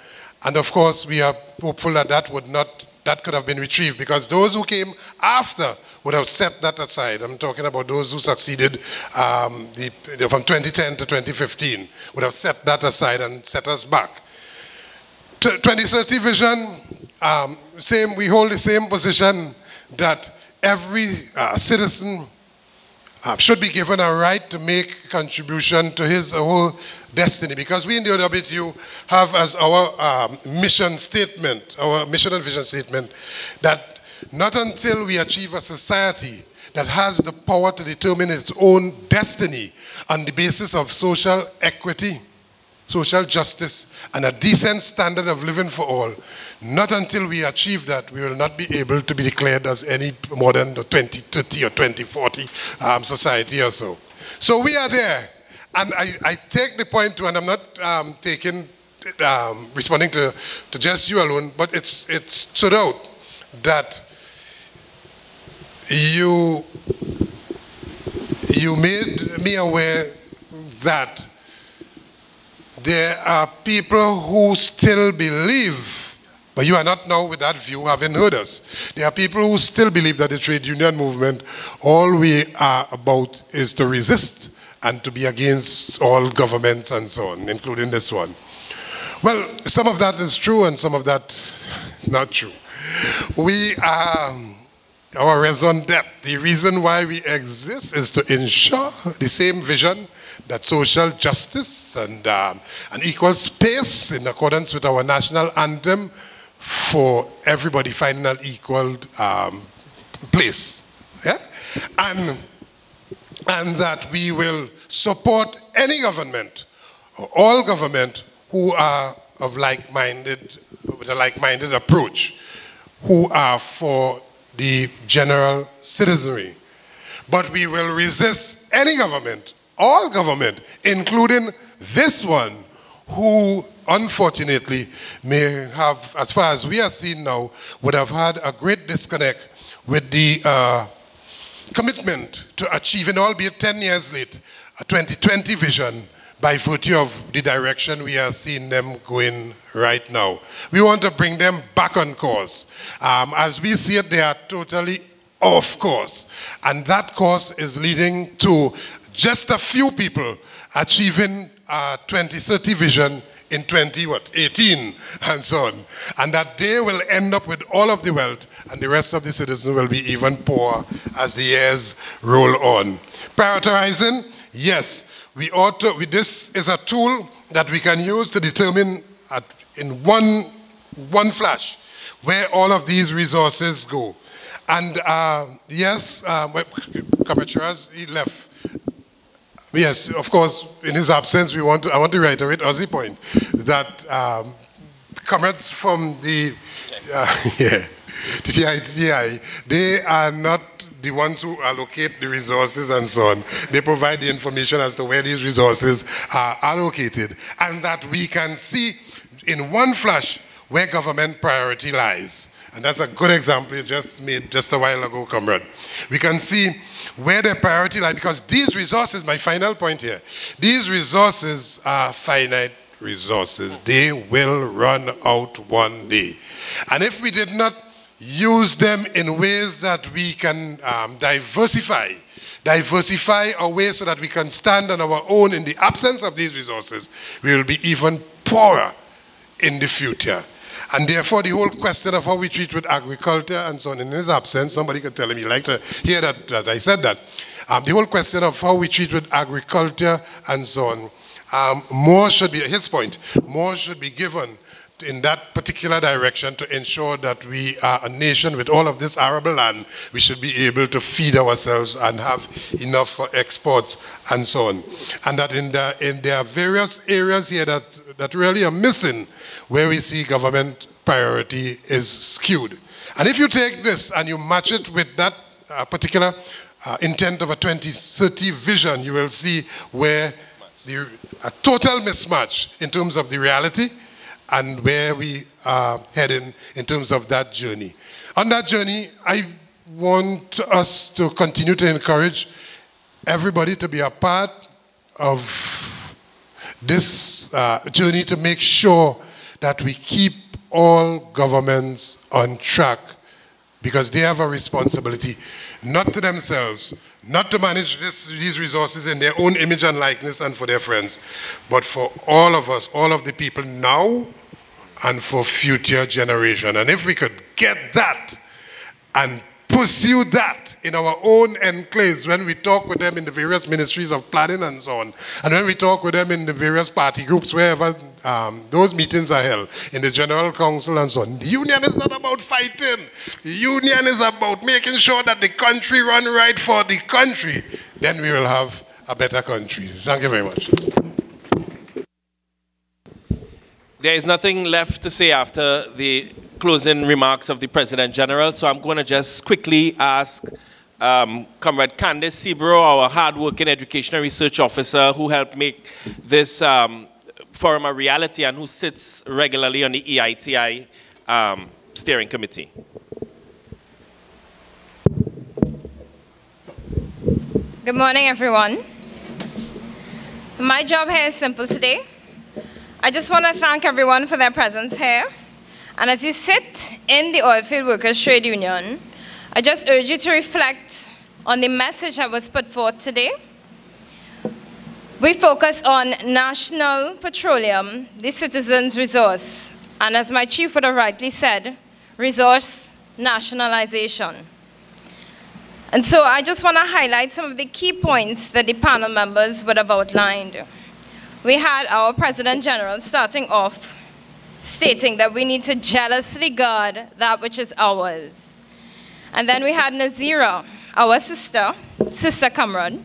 Speaker 8: and of course, we are hopeful that that could have been retrieved, because those who came after would have set that aside. I'm talking about those who succeeded from 2010 to 2015, would have set that aside and set us back. 2030 vision, we hold the same position that every citizen should be given a right to make contribution to his or her destiny, because we in the OWTU have as our mission statement, our mission and vision statement, that not until we achieve a society that has the power to determine its own destiny on the basis of social equity, social justice, and a decent standard of living for all, not until we achieve that, we will not be able to be declared as any more than the 2030 or 2040 society or so. So we are there. And I take the point too, and I'm not responding to just you alone, but it stood out that you made me aware that there are people who still believe, but you are not now with that view, having heard us. There are people who still believe that the trade union movement, all we are about is to resist and to be against all governments and so on, including this one. Well, some of that is true and some of that is not true. We are our raison d'etre. The reason why we exist is to ensure the same vision, that social justice and an equal space in accordance with our national anthem for everybody finding an equal place. Yeah? And that we will support any government, or all government, who are of like-minded, with a like-minded approach, who are for the general citizenry. But we will resist any government, all government, including this one, who unfortunately may have, as far as we are seeing now, would have had a great disconnect with the commitment to achieving, albeit 10 years late, a 2020 vision by virtue of the direction we are seeing them going right now. We want to bring them back on course. As we see it, they are totally off course. And that course is leading to just a few people achieving a 2030 vision in 2018 and so on. And that they will end up with all of the wealth and the rest of the citizens will be even poorer as the years roll on. Prioritizing, yes, we ought to, this is a tool that we can use to determine in one flash where all of these resources go. And yes, Commissioner, he left. Yes, of course, in his absence, I want to reiterate Ozzy's point that comrades from the TTI, they are not the ones who allocate the resources and so on. They provide the information as to where these resources are allocated, and that we can see in one flash where government priority lies. And that's a good example you just made just a while ago, comrade. We can see where the priority lies, because these resources, my final point here, these resources are finite resources. They will run out one day. And if we did not use them in ways that we can diversify our ways so that we can stand on our own in the absence of these resources, we will be even poorer in the future. And therefore, the whole question of how we treat with agriculture and so on, in his absence, somebody could tell him he'd like to hear that I said that. The whole question of how we treat with agriculture and so on, more should be, his point, more should be given in that particular direction to ensure that we are a nation with all of this arable land. We should be able to feed ourselves and have enough for exports and so on. And that there are various areas here that really are missing where we see government priority is skewed. And if you take this and you match it with that particular intent of a 2030 vision, you will see where a total mismatch in terms of the reality and where we are heading in terms of that journey. On that journey, I want us to continue to encourage everybody to be a part of this journey to make sure that we keep all governments on track, because they have a responsibility, not to themselves, not to manage these resources in their own image and likeness and for their friends, but for all of us, all of the people now and for future generation. And if we could get that and pursue that in our own enclaves when we talk with them in the various ministries of planning and so on, and when we talk with them in the various party groups, wherever those meetings are held, in the General Council and so on. The union is not about fighting. The union is about making sure that the country run right for the country. Then we will have a better country. Thank you very much.
Speaker 2: There is nothing left to say after the closing remarks of the President General, so I'm going to just quickly ask Comrade Candice Sebro, our hard-working Education and Research Officer, who helped make this forum a reality and who sits regularly on the EITI Steering Committee.
Speaker 9: Good morning, everyone. My job here is simple today. I just want to thank everyone for their presence here. And as you sit in the Oilfield Workers Trade Union, I just urge you to reflect on the message that was put forth today. We focus on national petroleum, the citizen's resource, and as my chief would have rightly said, resource nationalization. And so I just want to highlight some of the key points that the panel members would have outlined. We had our President General starting off stating that we need to jealously guard that which is ours. And then we had Nazira, our sister comrade,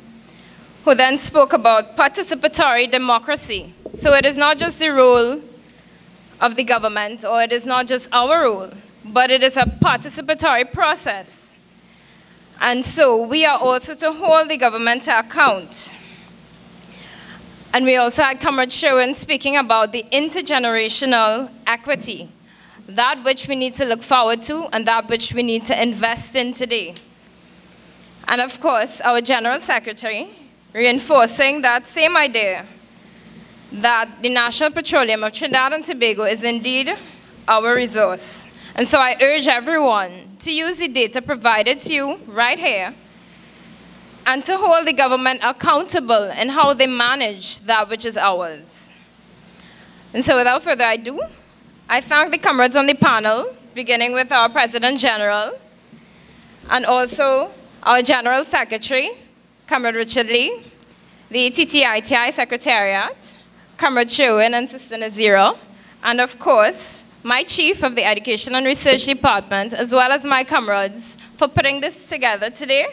Speaker 9: who then spoke about participatory democracy. So it is not just the role of the government, or it is not just our role, but it is a participatory process. And so we are also to hold the government to account. And we also had Comrade Sherwin speaking about the intergenerational equity, that which we need to look forward to and that which we need to invest in today. And of course, our General Secretary, reinforcing that same idea that the National Petroleum of Trinidad and Tobago is indeed our resource. And so I urge everyone to use the data provided to you right here and to hold the government accountable in how they manage that which is ours. And so without further ado, I thank the comrades on the panel, beginning with our President General, and also our General Secretary, Comrade Richard Lee, the TTITI Secretariat, Comrade Sherwin and Sister Nazira, and of course, my Chief of the Education and Research Department, as well as my comrades, for putting this together today.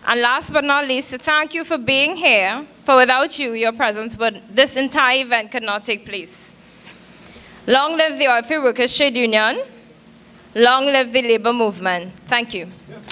Speaker 9: And last but not least, to thank you for being here, for without you, your presence, this entire event could not take place. Long live the Oilfield Workers Trade Union. Long live the labor movement. Thank you. Yes.